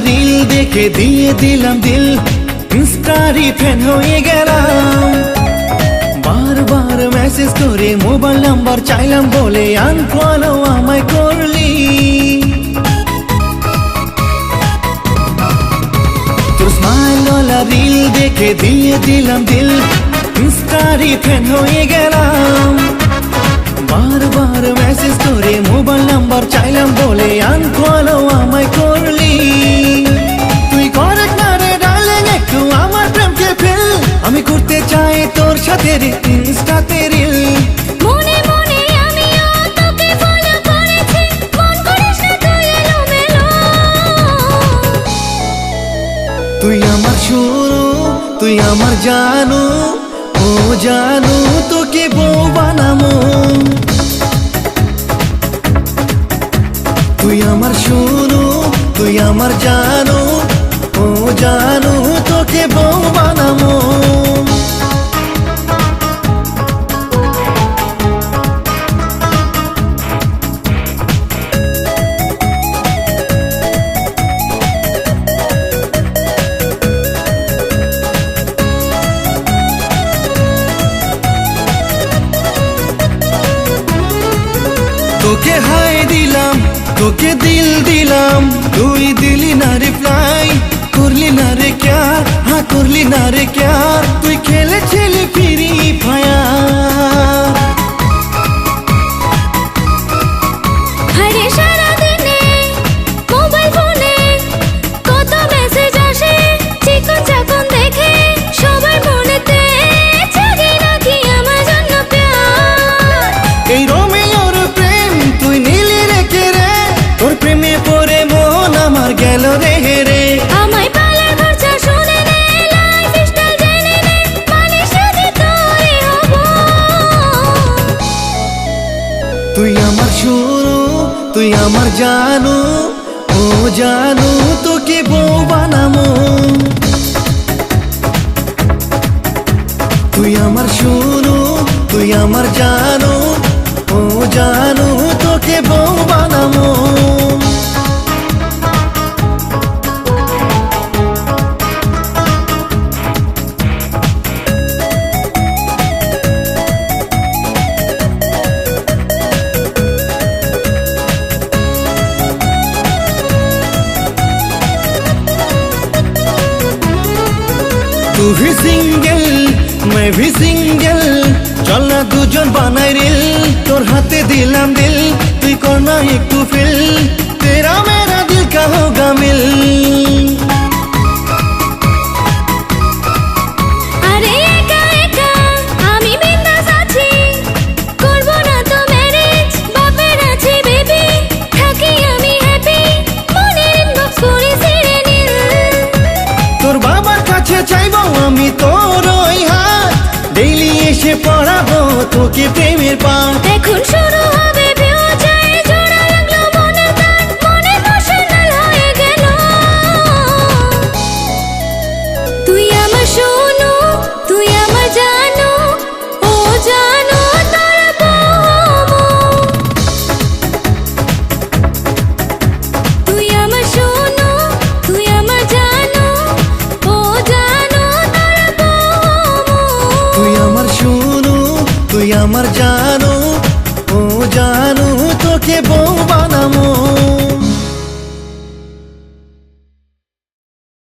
Reel দেখে দিয়ে দিলাম দিল, ইনস্টারি ফ্যান হয়ে গেলাম। বারবার মেসেজ করে মোবাইল নাম্বার চাইলাম বলে আনফলো আমায় করলি। তোর স্মাইলওয়ালা রিল দেখে দিয়ে দিলাম দিল, ইনস্টারি ফ্যান হয়ে গেলাম। বারবার মেসেজ করে মোবাইল নাম্বার চাইলাম বলে আনফলো আমায় করলি। তুই করেক না রে ডার্লিং একটু আমার প্রেমকে ফেল, আমি করতে চাই তোর সাথে রে ইনস্টাতে রিল। মনে মনে আমিও তোকে ফলো করেছি, মন করিস না তুই এলোমেলো। তুই আমার শুরু, তুই আমার জানু, ও জানু তোকে বউ বানামো। তুই আমার শুরু, তুই আমার জানু, ও জানু তোকে বউ বানামো। তোকে হাই দিলাম, তোকে দিল দিলাম, তুই দিলি না রিপ্লাই, করলি না রে ক্যার, হ্যাঁ করলি না রে ক্যার। তুই খেলেছিলি ফ্রি ফায়ার। আরে সারাদিনে মোবাইল ফোনে কত মেসেজ আসে, চিকন চাকন দেখে সবার মনেতে জাগে নাকি আমার জন্য প্যার। এই রোমিওর প্রেম তুই নিলি রেখে রে, তোর প্রেমে পড়ে মন আমার গেল রে রে। আমায় পালার খরচা শুনে নে, লাইফস্টাইল জেনে নে, মানে সাথে তোরে হব। তুই আমার শুরু, তুই আমার জানু, ও জানু তোকে বউ বানামো। তুই আমার শুরু, তুই আমার জানু, ও জানু তোকে বউ বানামো। तू भी सिंगल मैं भी सिंगल, चल ना दुजन बानाई रील। तोर हाथे दिलाम दिल, तुई करना एकटू फिल, तेरा मेरा दिल का होगा मिल। আরে একা একা আমি বিন্দাস আছি, করব না তো ম্যারেজ, বাপের আছে বেবি, থাকি আমি হ্যাপি, মনের ইনবক্স করে ছেড়ে নিল। তোর বাবার কাছে চাইবো আমি তোর ওই হাত, ডেইলি এসে পড়াবো তোকে প্রেমের পাঠ। এখন শুরু হবে ফিউচার, জোড়া লাগলো মনের গান, মনে ইমোশনাল হয়ে গেল। তুই আমার শোনো, তুই আমার জানো, ও জানো তোর বউ। তুই আমার শোনো, তুই আমার জানো, ও জানো তোর বউ। তুই আমার শুরু, তুই আমার জানু, ও জানু তোকে বউ বানামো।